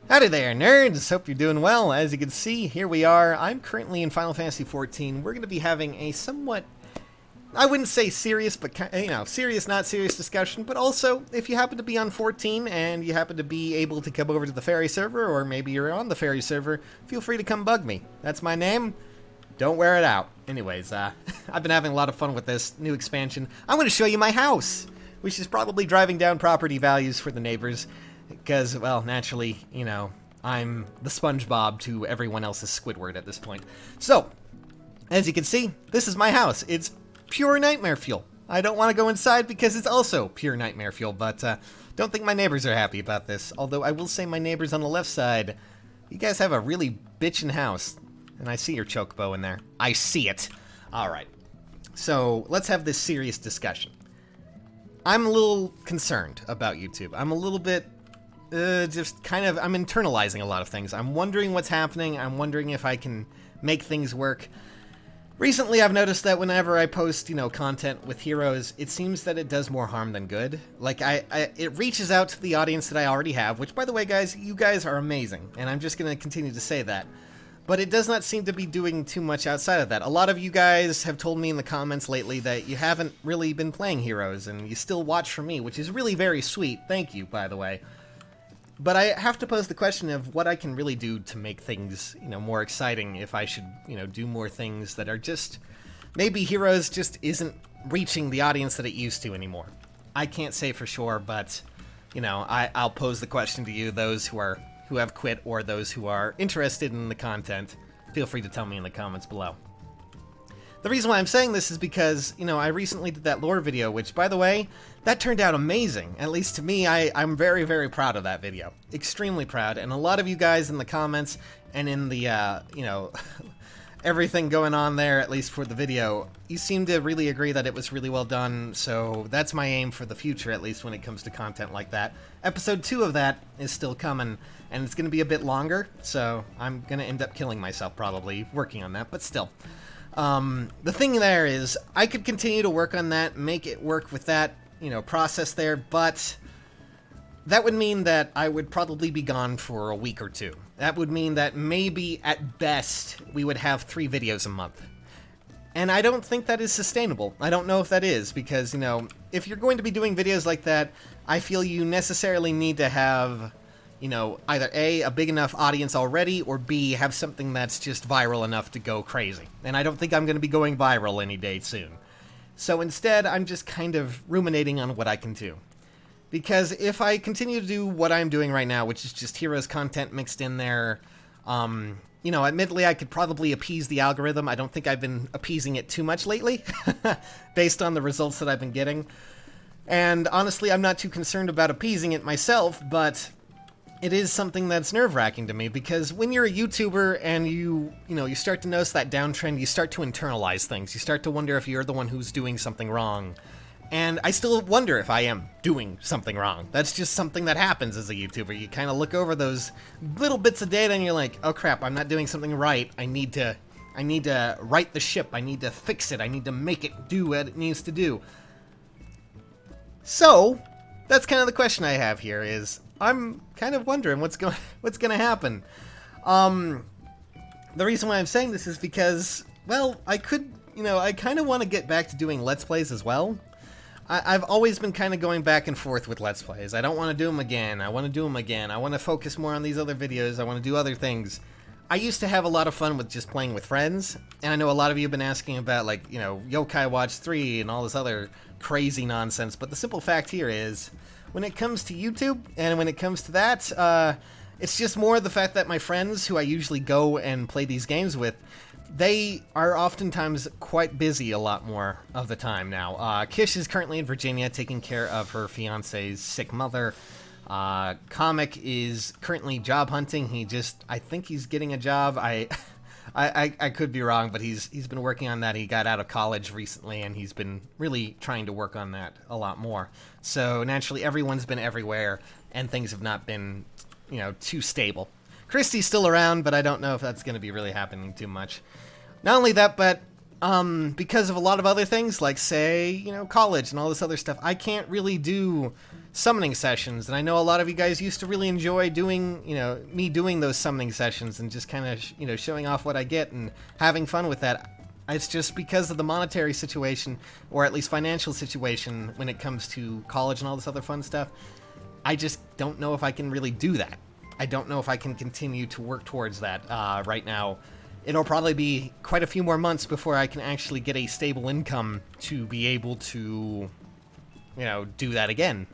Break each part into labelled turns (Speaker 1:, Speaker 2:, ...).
Speaker 1: Howdy there, nerds! Hope you're doing well. As you can see, here we are. I'm currently in Final Fantasy XIV. We're going to be having a somewhat, I wouldn't say serious, but serious, not serious discussion. But also, if you happen to be on 14 and you happen to be able to come over to the Fairy server, or maybe you're on the Fairy server, feel free to come bug me. That's my name. Don't wear it out. Anyways, I've been having a lot of fun with this new expansion. I'm going to show you my house, which is probably driving down property values for the neighbors. Because, well, naturally, I'm the SpongeBob to everyone else's Squidward at this point. So, as you can see, this is my house. It's pure nightmare fuel. I don't want to go inside because it's also pure nightmare fuel, but don't think my neighbors are happy about this. Although I will say my neighbors on the left side, you guys have a really bitchin' house. And I see your chocobo in there. I see it. Alright. So, let's have this serious discussion. I'm a little concerned about YouTube. I'm a little bit... I'm internalizing a lot of things. I'm wondering what's happening. I'm wondering if I can make things work. Recently, I've noticed that whenever I post, content with heroes, it seems that it does more harm than good. Like, it reaches out to the audience that I already have, which, by the way, guys, you guys are amazing, and I'm just going to continue to say that. But it does not seem to be doing too much outside of that. A lot of you guys have told me in the comments lately that you haven't really been playing heroes, and you still watch for me, which is really very sweet. Thank you, by the way. But I have to pose the question of what I can really do to make things, more exciting, if I should, do more things that are just... Maybe Heroes just isn't reaching the audience that it used to anymore. I can't say for sure, but, I'll pose the question to you, those who have quit, or those who are interested in the content. Feel free to tell me in the comments below. The reason why I'm saying this is because, I recently did that lore video, which, by the way, that turned out amazing. At least to me, I'm very, very proud of that video. Extremely proud. And a lot of you guys in the comments and in the, everything going on there, at least for the video, you seem to really agree that it was really well done. So that's my aim for the future, at least when it comes to content like that. Episode 2 of that is still coming, and it's going to be a bit longer. So I'm going to end up killing myself probably working on that, but still. The thing there is, I could continue to work on that, make it work with that, process there, but that would mean that I would probably be gone for a week or two. That would mean that maybe, at best, we would have 3 videos a month. And I don't think that is sustainable. I don't know if that is, because, if you're going to be doing videos like that, I feel you necessarily need to have... either A, a big enough audience already, or B, have something that's just viral enough to go crazy. And I don't think I'm going to be going viral any day soon. So instead, I'm just kind of ruminating on what I can do. Because if I continue to do what I'm doing right now, which is just Heroes content mixed in there, admittedly, I could probably appease the algorithm. I don't think I've been appeasing it too much lately, based on the results that I've been getting. And honestly, I'm not too concerned about appeasing it myself, but... it is something that's nerve-wracking to me, because when you're a YouTuber and you start to notice that downtrend, you start to internalize things. You start to wonder if you're the one who's doing something wrong. And I still wonder if I am doing something wrong. That's just something that happens as a YouTuber. You kind of look over those little bits of data and you're like, oh crap, I'm not doing something right. I need to right the ship. I need to fix it. I need to make it do what it needs to do. So, that's kind of the question I have here is... I'm kind of wondering what's going to happen. The reason why I'm saying this is because, well, I kind of want to get back to doing Let's Plays as well. I've always been kind of going back and forth with Let's Plays. I don't want to do them again. I want to do them again. I want to focus more on these other videos. I want to do other things. I used to have a lot of fun with just playing with friends, and I know a lot of you have been asking about, like, Yokai Watch 3 and all this other crazy nonsense, but the simple fact here is... when it comes to YouTube, and when it comes to that, it's just more the fact that my friends, who I usually go and play these games with, they are oftentimes quite busy a lot more of the time now. Kish is currently in Virginia taking care of her fiance's sick mother. Comic is currently job hunting. I think he's getting a job. I could be wrong, but he's been working on that. He got out of college recently, and he's been really trying to work on that a lot more. So naturally, everyone's been everywhere, and things have not been, too stable. Christy's still around, but I don't know if that's going to be really happening too much. Not only that, but because of a lot of other things, like, say, you know, college and all this other stuff, I can't really do summoning sessions, and I know a lot of you guys used to really enjoy doing, you know, me doing those summoning sessions and just kind of, you know, showing off what I get and having fun with that. It's just because of the monetary situation, or at least financial situation, when it comes to college and all this other fun stuff, I just don't know if I can really do that. I don't know if I can continue to work towards that right now. It'll probably be quite a few more months before I can actually get a stable income to be able to, you know, do that again.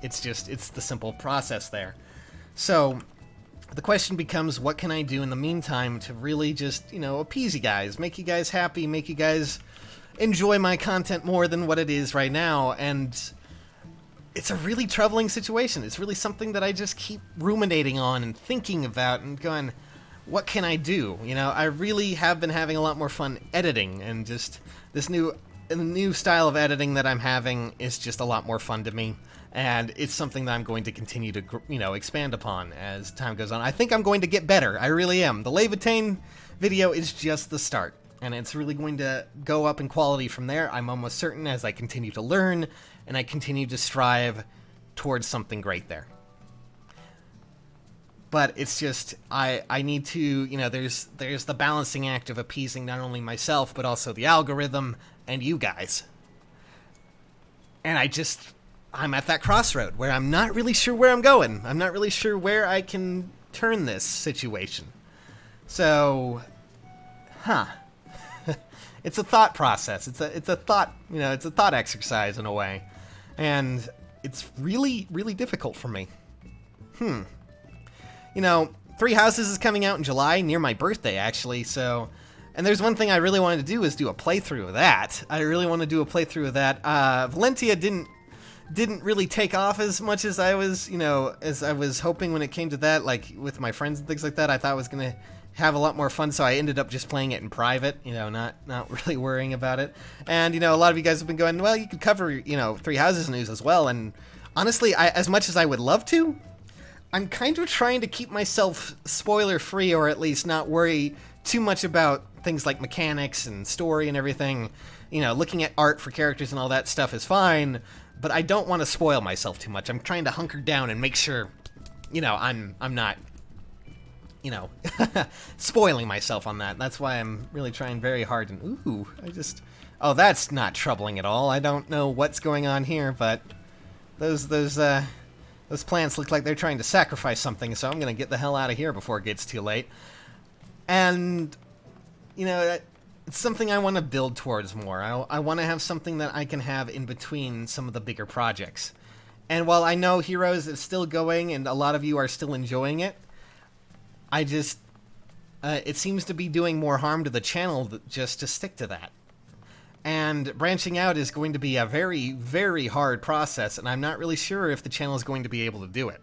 Speaker 1: It's the simple process there. So the question becomes, what can I do in the meantime to really just, you know, appease you guys, make you guys happy, make you guys enjoy my content more than what it is right now. And it's a really troubling situation. It's really something that I just keep ruminating on and thinking about and going, what can I do? You know, I really have been having a lot more fun editing, and just this new style of editing that I'm having is just a lot more fun to me. And it's something that I'm going to continue to, you know, expand upon as time goes on. I think I'm going to get better. I really am. The Levitain video is just the start, and it's really going to go up in quality from there. I'm almost certain, as I continue to learn and I continue to strive towards something great there. But it's just, I need to, you know, there's the balancing act of appeasing not only myself, but also the algorithm and you guys. And I'm at that crossroad where I'm not really sure where I'm going. I'm not really sure where I can turn this situation. So, it's a thought process. It's a thought, you know, it's a thought exercise in a way. And it's really, really difficult for me. You know, Three Houses is coming out in July, near my birthday, actually, so... And there's one thing I really wanted to do, is do a playthrough of that. I really want to do a playthrough of that. Valentia didn't really take off as much as I was, you know, as I was hoping when it came to that, like, with my friends and things like that. I thought I was going to have a lot more fun, so I ended up just playing it in private, you know, not really worrying about it. And, you know, a lot of you guys have been going, well, you could cover, you know, Three Houses news as well, and honestly, as much as I would love to, I'm kind of trying to keep myself spoiler-free, or at least not worry too much about things like mechanics and story and everything. You know, looking at art for characters and all that stuff is fine, but I don't want to spoil myself too much. I'm trying to hunker down and make sure, you know, I'm not, you know, spoiling myself on that. That's why I'm really trying very hard. And oh, that's not troubling at all. I don't know what's going on here, but those plants look like they're trying to sacrifice something, so I'm going to get the hell out of here before it gets too late. And, you know, it's something I want to build towards more. I want to have something that I can have in between some of the bigger projects. And while I know Heroes is still going and a lot of you are still enjoying it, it seems to be doing more harm to the channel just to stick to that. And branching out is going to be a very, very hard process, and I'm not really sure if the channel is going to be able to do it.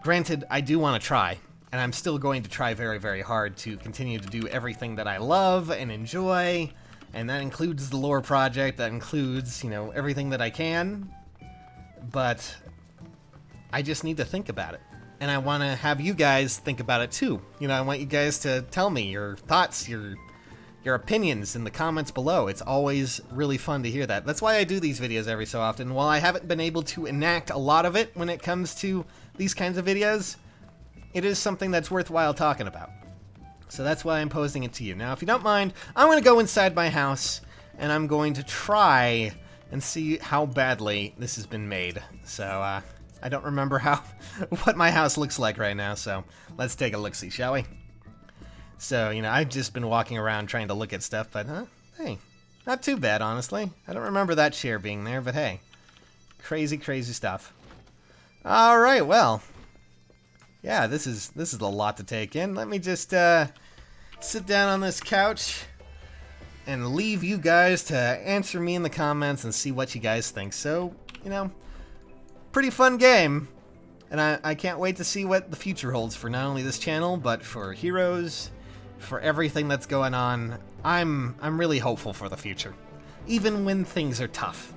Speaker 1: Granted, I do want to try, and I'm still going to try very, very hard to continue to do everything that I love and enjoy, and that includes the lore project, that includes, you know, everything that I can, but I just need to think about it. And I want to have you guys think about it too. You know, I want you guys to tell me your thoughts, your opinions in the comments below. It's always really fun to hear that. That's why I do these videos every so often. While I haven't been able to enact a lot of it when it comes to these kinds of videos, it is something that's worthwhile talking about. So that's why I'm posing it to you. Now, if you don't mind, I'm going to go inside my house, and I'm going to try and see how badly this has been made. So, I don't remember what my house looks like right now, so let's take a look-see, shall we? So, you know, I've just been walking around trying to look at stuff, but, hey, not too bad, honestly. I don't remember that chair being there, but hey, crazy, crazy stuff. All right, well, yeah, this is a lot to take in. Let me just sit down on this couch and leave you guys to answer me in the comments and see what you guys think. So, you know, pretty fun game, and I can't wait to see what the future holds for not only this channel, but for Heroes, for everything that's going on. I'm really hopeful for the future. Even when things are tough,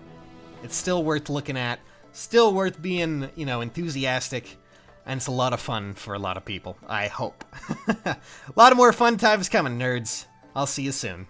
Speaker 1: it's still worth looking at, still worth being, you know, enthusiastic, and it's a lot of fun for a lot of people, I hope. A lot of more fun times coming, nerds. I'll see you soon.